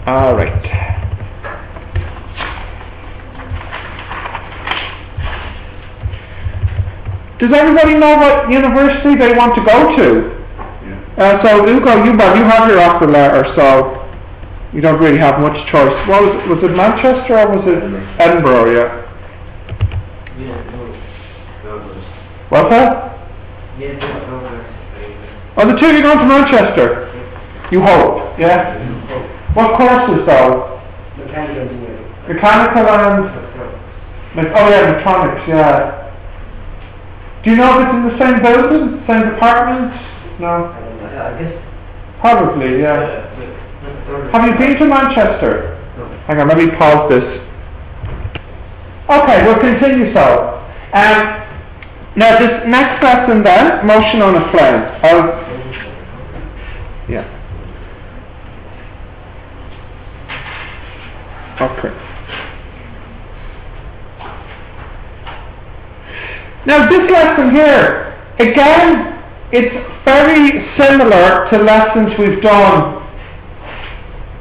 All right. Does everybody know what university they want to go to? Yeah. So Ugo, you have your offer letter, so you don't really have much choice. What was it Manchester or was it Edinburgh? Yeah. What's that? Oh, the two of you going to Manchester? You hope, yeah? What courses though? Mechanical engineering. Mechanical and... oh yeah, electronics, yeah. Do you know if it's in the same building? Same department? No? I guess. Probably, yeah. Have you been to Manchester? No. Hang on, let me pause this. Okay, we'll continue so. Now this next lesson then, motion on a flame. Yeah. Okay. Now this lesson here, again, it's very similar to lessons we've done.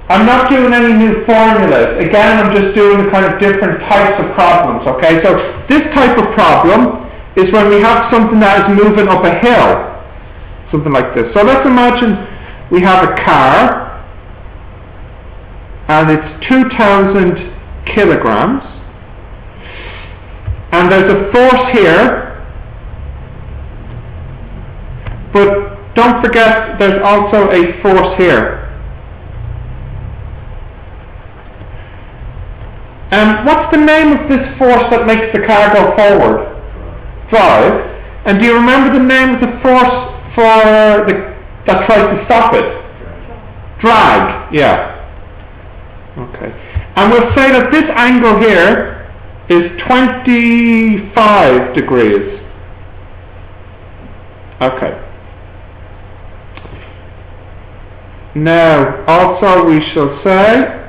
I'm not doing any new formulas. Again, I'm just doing the kind of different types of problems, okay? So this type of problem is when we have something that is moving up a hill. Something like this. So let's imagine we have a car and it's 2,000 kilograms and there's a force here, but don't forget there's also a force here. And what's the name of this force that makes the car go forward? Drive. And do you remember the name of the force that tries to stop it? Drag. Yeah. Okay. And we'll say that this angle here is 25 degrees. Okay. Now, also we shall say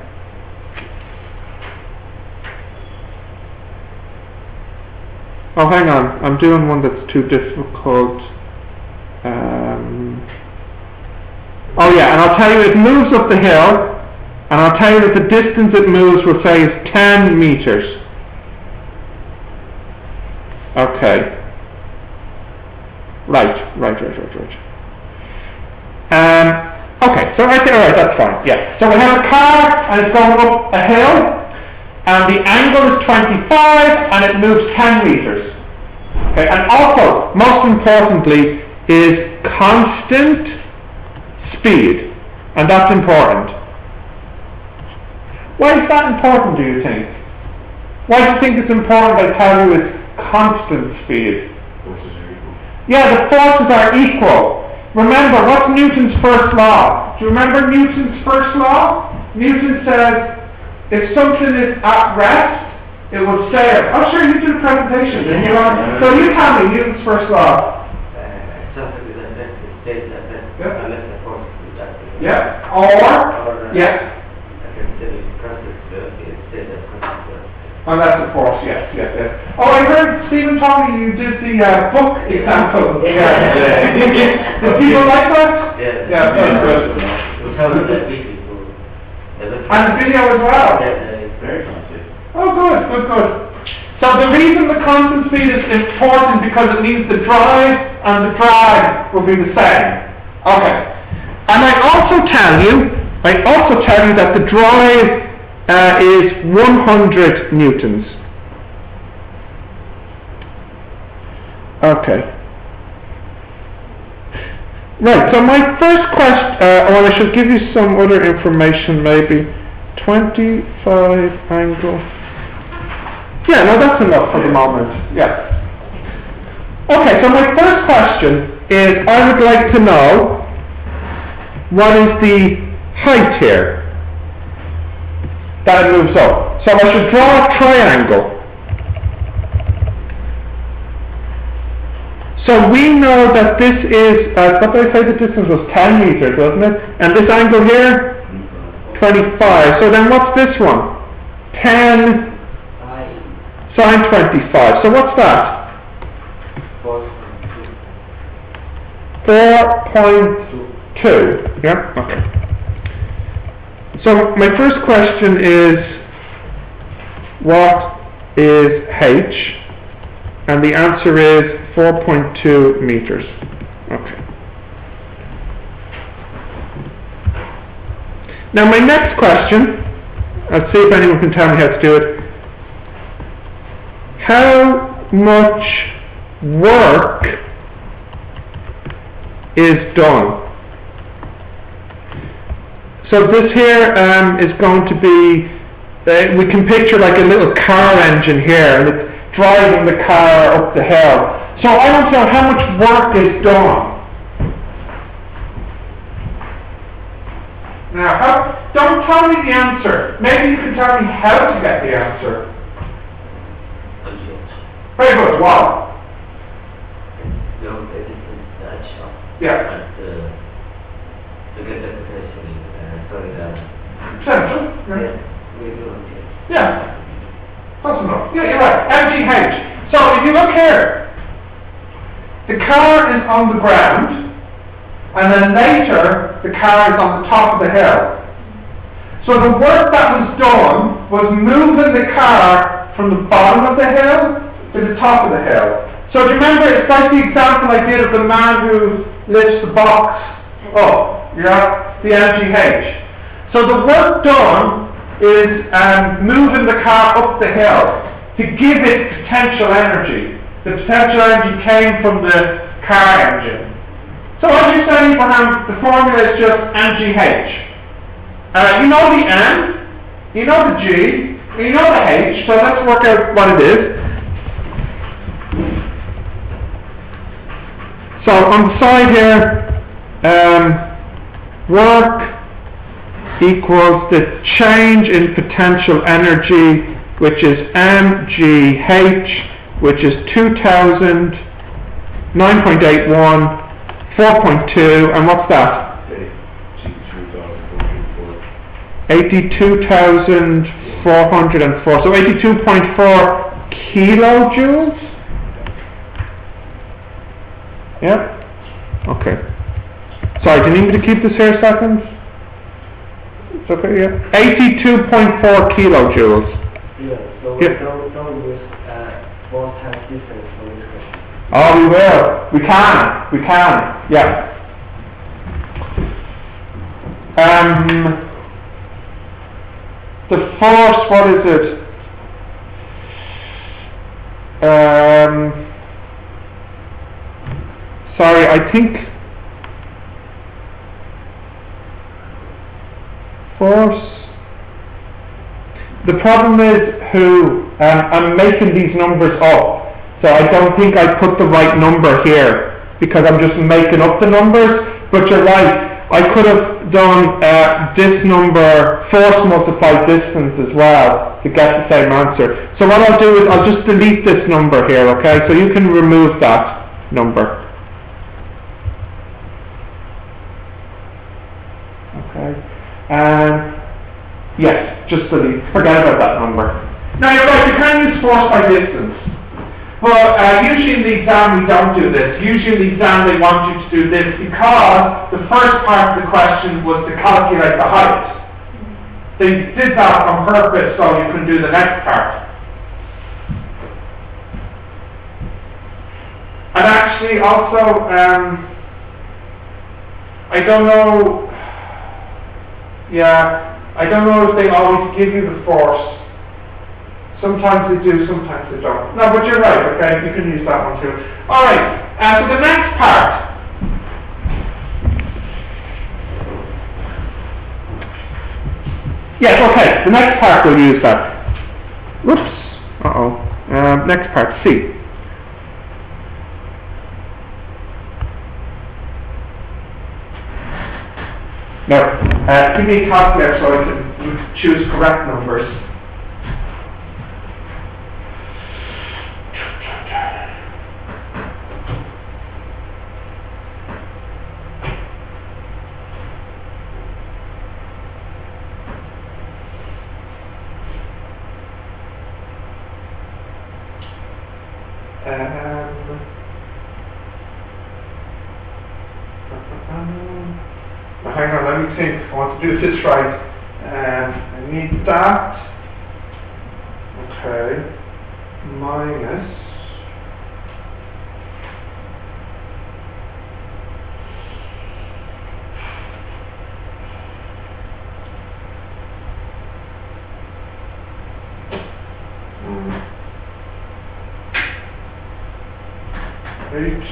oh, hang on, I'm doing one that's too difficult. Oh yeah, and I'll tell you it moves up the hill, and I'll tell you that the distance it moves, we'll say, is 10 meters. Okay. Right. Okay, so right there, alright, that's fine, yeah. So we have a car, and it's going up a hill, and the angle is 25 and it moves 10 meters. Okay, and also, most importantly, is constant speed, and that's important. Why is that important, do you think? Why do you think it's important I tell you it's constant speed? Forces are equal. Yeah, the forces are equal. Remember, what's Newton's first law? Do you remember Newton's first law? Newton says, if something is at rest, it will stay. Oh, sure, you did a presentation, didn't you? So you tell me Newton's first law. Yeah. Or yeah. Oh, that's of course, yes. Oh, I heard Stephen told me you did the book example. Yeah. Did people like that? Yeah, that's good. And the video as well. Very constant. Oh, good. So the reason the constant speed is important because it means the drive and the drag will be the same. Okay. And I also tell you that the drive is 100 newtons. Okay. Right, so my first question, or I should give you some other information maybe. 25 angle. Yeah, no, that's enough for the moment. Yeah. Okay, so my first question is, I would like to know what is the height here that it moves up. So I should draw a triangle. So we know that this is, what did I say the distance was? 10 meters, wasn't it? And this angle here? 25. So then what's this one? 10 sine 25. So what's that? 4.2. Yeah? Okay. So my first question is, what is H? And the answer is 4.2 meters. Okay. Now my next question, I'll see if anyone can tell me how to do it. How much work is done? So this here is going to be, we can picture like a little car engine here, and it's driving the car up the hill. So I want to know how much work is done. Now, don't tell me the answer. Maybe you can tell me how to get the answer. Very good. Wow. Yeah. Potential. Yeah. Close enough. Yeah, you're right. MGH. So if you look here, the car is on the ground, and then later the car is on the top of the hill. So the work that was done was moving the car from the bottom of the hill to the top of the hill. So do you remember, it's like the example I did of the man who lifts the box up, yeah, the MGH. So the work done is moving the car up the hill to give it potential energy. The potential energy came from the car engine. So as you said, Abraham, the formula is just MGH. You know the M, you know the G, you know the H, so let's work out what it is. So on the side here, work equals the change in potential energy, which is MGH, which is 2,000, 9.81, 4.2, and what's that? 82,404. So 82.4 kilojoules? Yeah? Okay. Sorry, do you need me to keep this here a second? It's okay, yeah? 82.4 kilojoules. Yeah, so Yeah. don't use both times distance for this question. Oh, we will. We can, yeah. The force, what is it? Sorry, I think force. The problem is I'm making these numbers up, so I don't think I put the right number here because I'm just making up the numbers. But you're right. I could have done this number, force multiplied distance as well to get the same answer. So what I'll do is I'll just delete this number here, okay? So you can remove that number. Okay. And yes, just delete. Forget about that number. Now you're right, you can use force by distance. But usually in the exam we don't do this. Usually in the exam they want you to do this because the first part of the question was to calculate the height. They did that on purpose so you can do the next part. And actually also, I don't know if they always give you the force. Sometimes they do, sometimes they don't. No, but you're right, okay? You can use that one too. Alright, so the next part. Yes, okay, the next part we'll use that. Whoops, next part, C. Now, give me a calculator so I can choose correct numbers. Hang on, let me think. I want to do this right. I need that. Okay. Minus. Eight.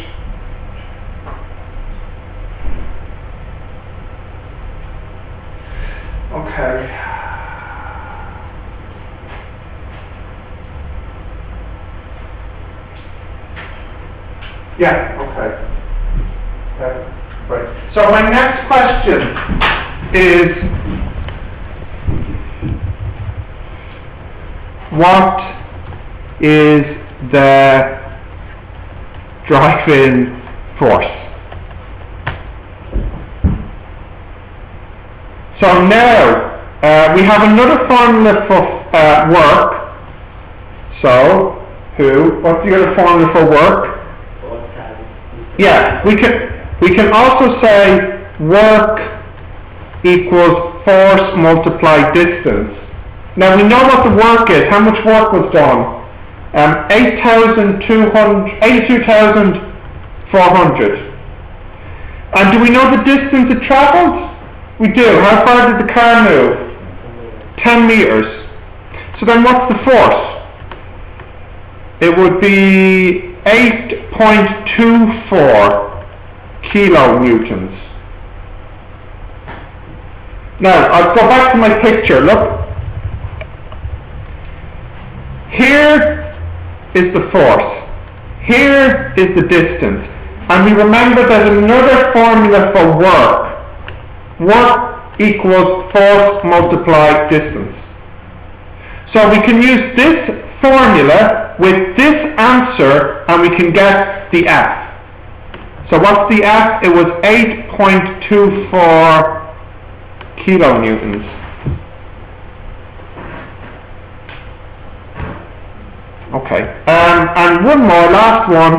Okay. Yeah, okay. Right. So my next question is, what is the driving force? So now, we have another formula for work. So, what's the other formula for work? Force times distance. Yeah, we can also say work equals force multiplied distance. Now we know what the work is. How much work was done? 82,400. And do we know the distance it travelled? We do. How far did the car move? 10 meters. So then what's the force? It would be 8.24 kilonewtons. Now, I'll go back to my picture. Look. Here is the force. Here is the distance. And we remember there's another formula for work. Work equals force multiplied distance. So we can use this formula with this answer and we can get the F. So what's the F? It was 8.24 kilonewtons. Okay, and one more, last one,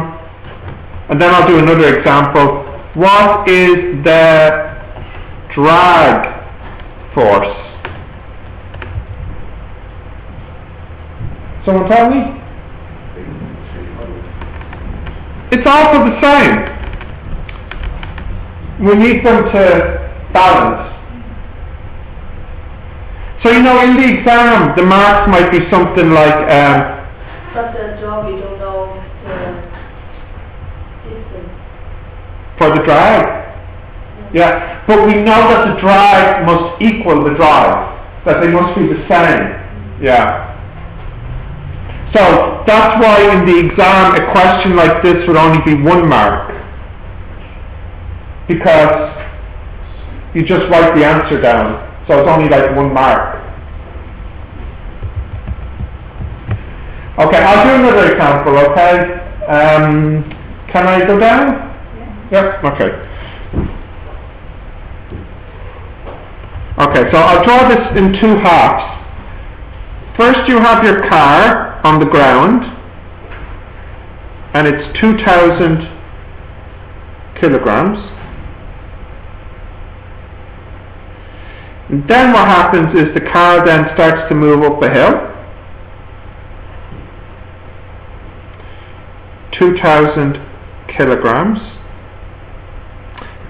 and then I'll do another example. What is the drag force? Someone tell me? It's also the same. We need them to balance. So in the exam, the marks might be something like, But the job, you don't know the distance. for the drag. Yeah, but we know that the drag must equal the drive, that they must be the same. Yeah. So that's why in the exam a question like this would only be 1 mark, because you just write the answer down, so it's only like 1 mark. Okay, I'll do another example, okay? Can I go down? Yeah. Yep, okay. Okay, so I'll draw this in 2 halves. First you have your car on the ground, and it's 2,000 kilograms. And then what happens is the car then starts to move up a hill. 2,000 kilograms.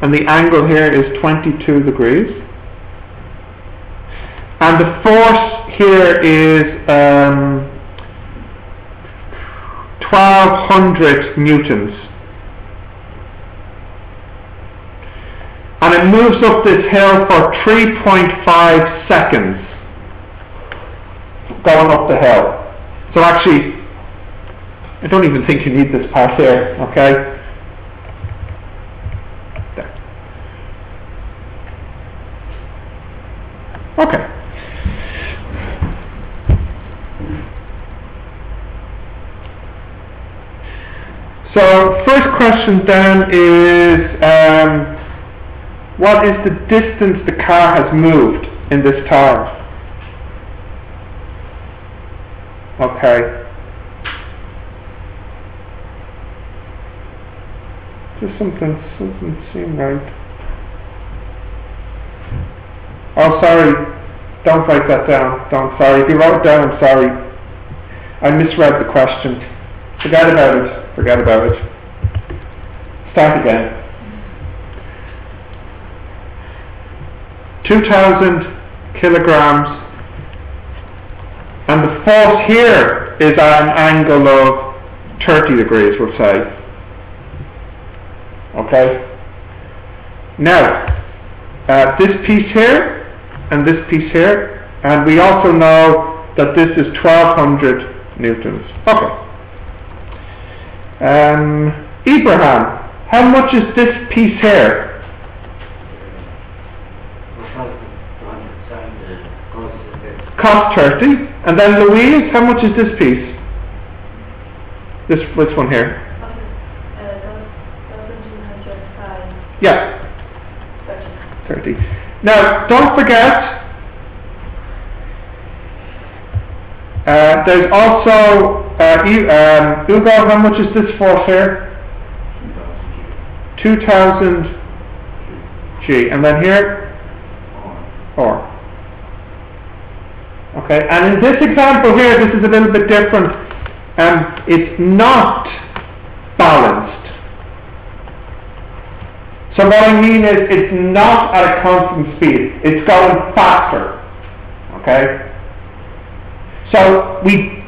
And the angle here is 22 degrees. And the force here is 1,200 newtons. And it moves up this hill for 3.5 seconds going up the hill. So actually, I don't even think you need this part here, okay? There. Okay. So first question then is, what is the distance the car has moved in this time? Okay. Just something seem right. Oh, sorry. Don't write that down. Don't. Sorry. If you wrote it down, I'm sorry. I misread the question. Forget about it. Forget about it. Start again. 2,000 kilograms. And the force here is at an angle of 30 degrees, we'll say. Okay? Now, this piece here, and this piece here, and we also know that this is 1,200 newtons. Okay. Ibrahim, how much is this piece here? Cost 30. And then Louise, how much is this piece? This one here? 1,205. Yeah. 30. Now, don't forget, there's also, Ugo, how much is this force here? 2,000 G. And then here? 4. Okay, and in this example here, this is a little bit different. It's not balanced. So what I mean is, it's not at a constant speed. It's going faster. Okay? So we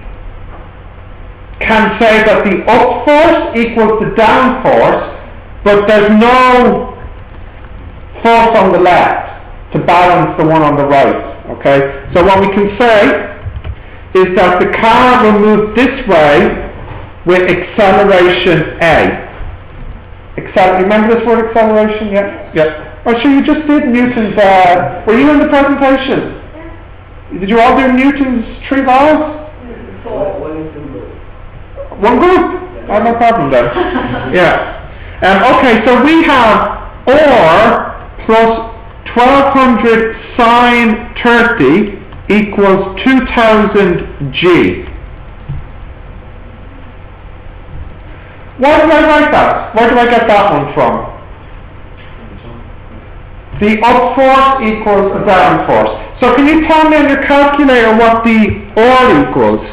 can say that the up force equals the down force, but there's no force on the left to balance the one on the right. Okay? So what we can say is that the car will move this way with acceleration A. Remember this word acceleration? Yeah? Yeah. Oh, sure, you just did Newton's, were you in the presentation? Did you all do Newton's 3 laws? One group? Oh, no problem then. Yeah. Okay, so we have or plus 1,200 sine 30 equals 2,000 G. Why did I write that? Where did I get that one from? The up force equals the down force. So can you tell me on your calculator what the or equals?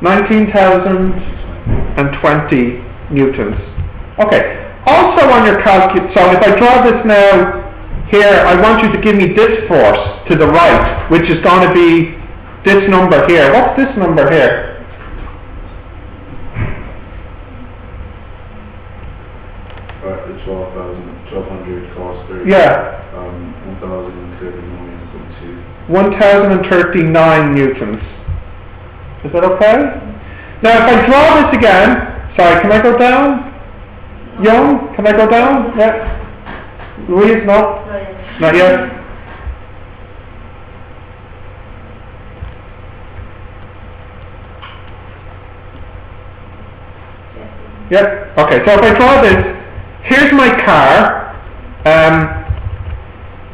$19,020 newtons. Okay. Also on your calculator, so if I draw this now here, I want you to give me this force to the right, which is going to be this number here. What's this number here? The 1,200 cost 30. Yeah. 1,039 newtons. Is that okay? Now if I draw this again, sorry, can I go down? Young, can I go down? Yeah. Louise, no? Not yet. Yep. Okay, so if I draw this, here's my car.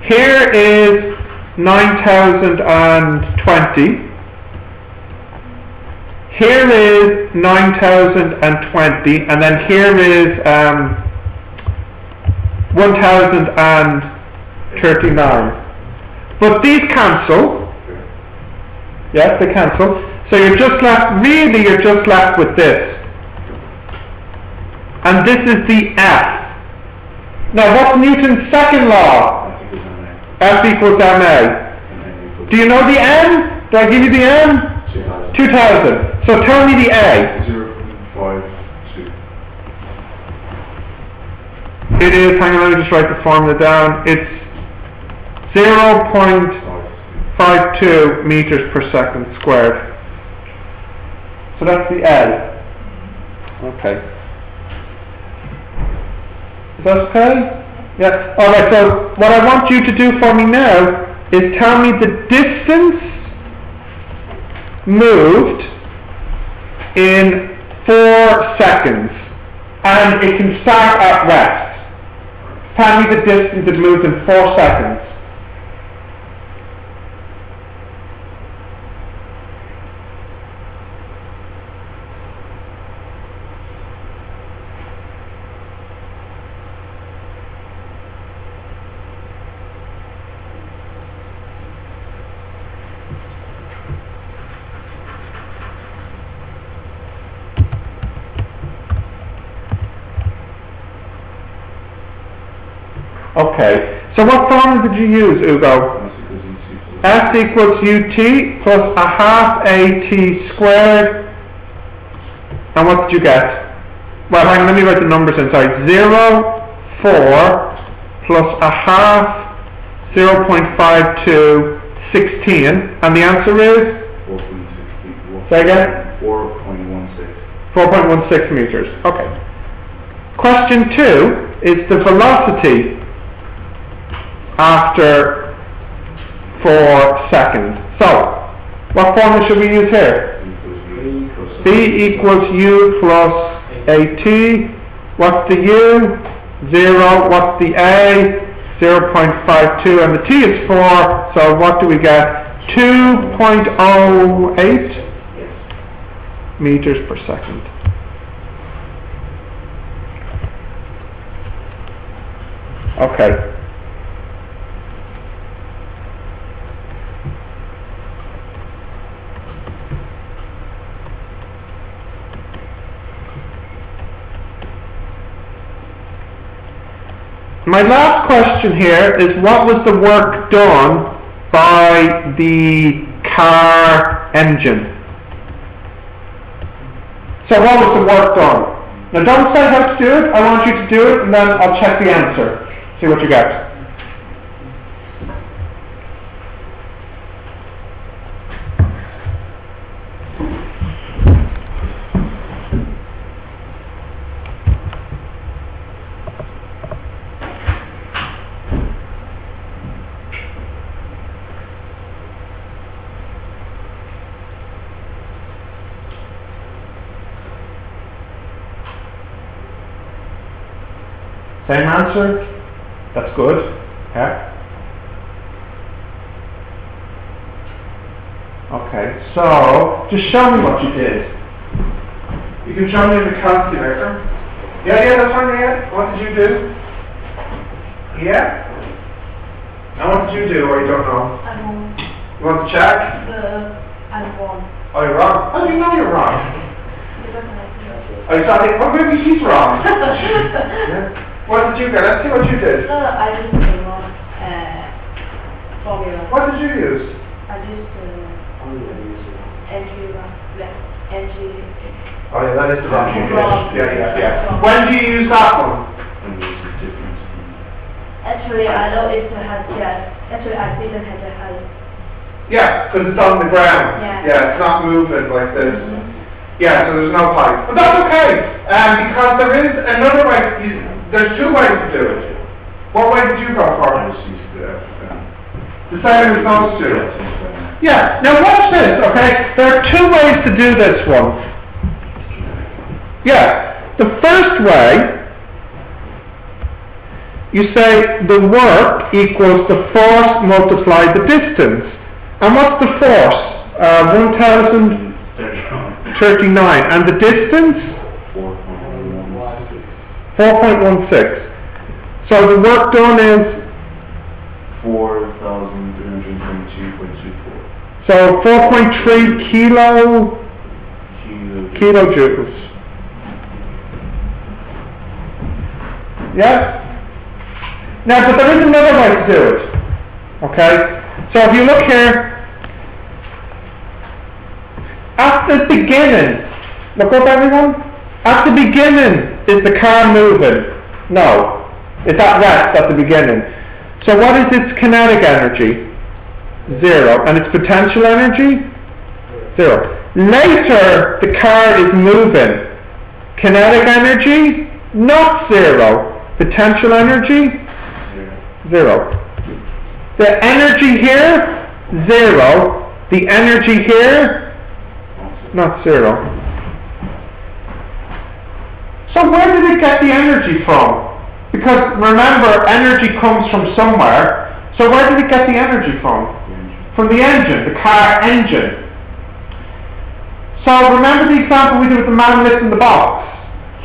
Here is 9,020. Here is 9,020, and then here is 1,039. But these cancel. Yes, they cancel. So you're just left, really you're just left with this. And this is the F. Now what's Newton's second law? F equals ma. Do you know the m? Did I give you the m? 2,000. So tell me the A. 0.52. It is, hang on, let me just write the formula down. It's 0.52 meters per second squared. So that's the L. Okay. Is that okay? Yeah. Alright, so what I want you to do for me now is tell me the distance moved in 4 seconds, and it can start at rest. Tell me the distance it moves in 4 seconds. Okay, so what formula did you use, Ugo? S equals ut plus a half at squared. And what did you get? Well, hang on, let me write the numbers inside. 0, 4 plus a half, 0.52, 16. And the answer is? 4.16. Say again? 4.16. 4.16 meters. Okay. Question 2 is the velocity after 4 seconds. So, what formula should we use here? V equals U plus AT. What's the U? 0. What's the A? 0.52. And the T is 4. So what do we get? 2.08 meters per second. Okay. My last question here is, what was the work done by the car engine? So what was the work done? Now don't say how to do it, I want you to do it and then I'll check the answer. See what you get. Same answer? That's good. Yeah. Okay, so just show me what you did. You can show me in the calculator. Yeah, that's fine, yeah. What did you do? Yeah? Now what did you do, or you don't know? I'm wrong. You want to check? I'm wrong. Oh, you're wrong? How do you know you're wrong? Because I think Oh, you thought, oh, maybe he's wrong. Yeah. What did you get? Let's see what you did. I used the wrong formula. What did you use? I used entry. Oh yeah, that is the wrong one. Wrong. Yeah. When do you use that one? Actually, I know it has gas. Actually, I didn't have the height. Yeah, because it's on the ground. Yeah. It's not moving like this. Yeah, so there's no pipe. But that's okay, because there is another way. There's 2 ways to do it. What way did you go for? The same as those 2. Yeah, now watch this, okay? There are 2 ways to do this one. Yeah, the first way, you say the work equals the force multiplied the distance. And what's the force? 1,039. And the distance? 4.16. So the work done is? 4,322.24. So 4.3 kilojoules. Yeah? Now, but there is another way to do it. Okay? So if you look here, at the beginning, look up everyone, at the beginning, is the car moving? No. It's at rest at the beginning. So what is its kinetic energy? 0. And its potential energy? 0. Later, the car is moving. Kinetic energy? Not 0. Potential energy? 0. The energy here? 0. The energy here? Not 0. So where did it get the energy from? Because remember, energy comes from somewhere. So where did it get the energy from? From the engine, the car engine. So remember the example we did with the man lifting the box.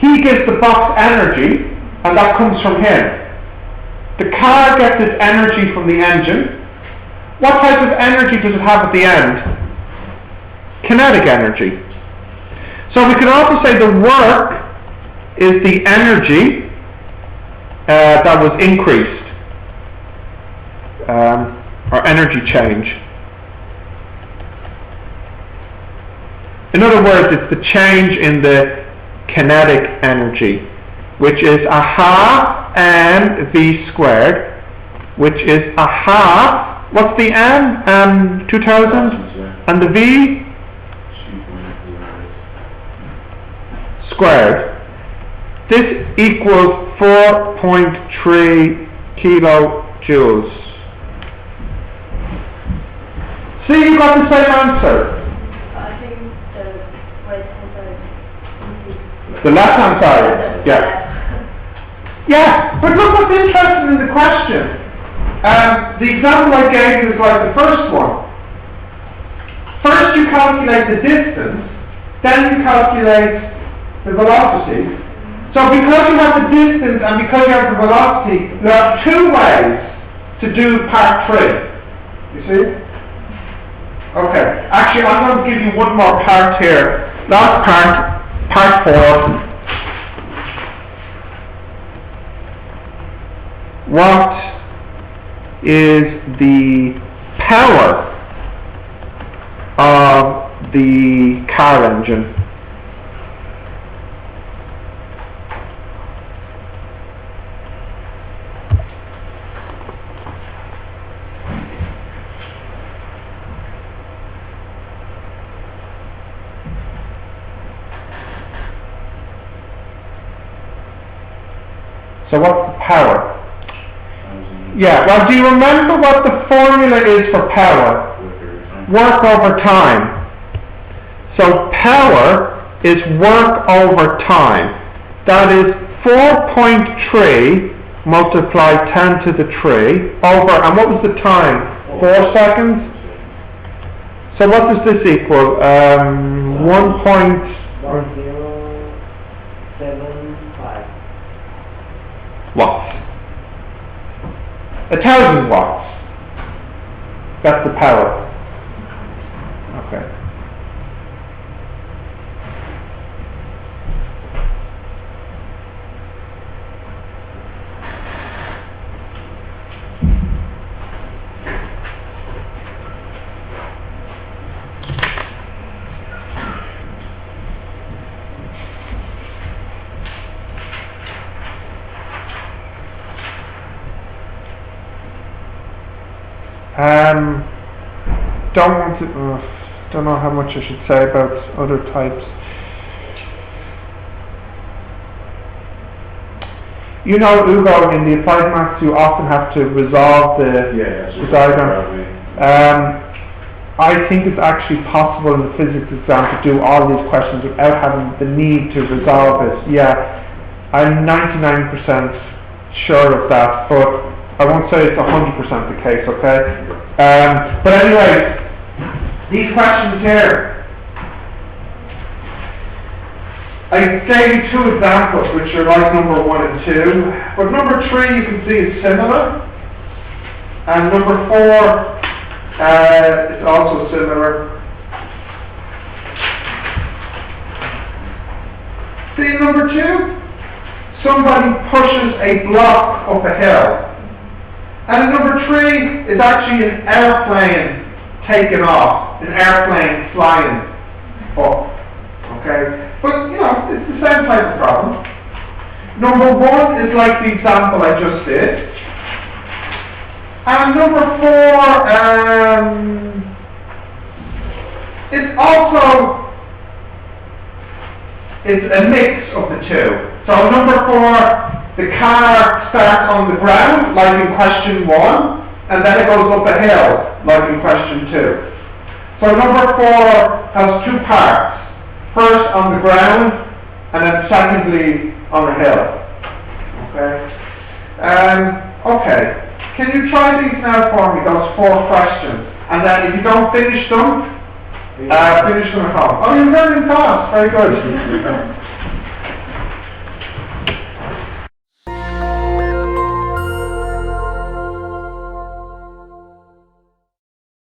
He gives the box energy, and that comes from him. The car gets its energy from the engine. What type of energy does it have at the end? Kinetic energy. So we could also say the work is the energy that was increased, or energy change. In other words, it's the change in the kinetic energy, which is a half mv squared, which is a half, what's the m? 2000? And the v? Squared. This equals 4.3 kilojoules. See, you got the same answer. I think the right hand side. The left hand side, yeah. Yeah, but look what's interesting in the question. The example I gave you is like the first one. First you calculate the distance, then you calculate the velocity. So because you have the distance and because you have the velocity, there are two ways to do part 3. You see? Okay. Actually, I'm going to give you one more part here. Last part 4. What is the power of the car engine? So what's the power? Yeah, well, do you remember what the formula is for power? Work over time. So power is work over time. That is 4.3 multiply 10 to the 3 over, and what was the time? 4 seconds? So what does this equal? 1075 watts. 1,000 watts. That's the power. Okay. Don't know how much I should say about other types. You know, Ugo, in the applied maths you often have to resolve the diagram. I think it's actually possible in the physics exam to do all these questions without having the need to resolve it. Yeah, I'm 99% sure of that, but I won't say it's 100% the case, okay? But anyway, these questions here. I gave you 2 examples, which are like number 1 and 2. But number 3 you can see is similar. And number 4 is also similar. See number 2? Somebody pushes a block up a hill. And number 3 is actually an airplane taking off, an airplane flying up. Okay? But, you know, it's the same type of problem. Number 1 is like the example I just did. And number 4 is also, it's a mix of the 2. So number 4, the car starts on the ground, like in question 1, and then it goes up a hill, like in question 2. So number 4 has 2 parts. First on the ground, and then secondly on the hill. Okay? Okay. Can you try these now for me, those 4 questions? And then if you don't finish them at home. Oh, you're learning fast. Very good.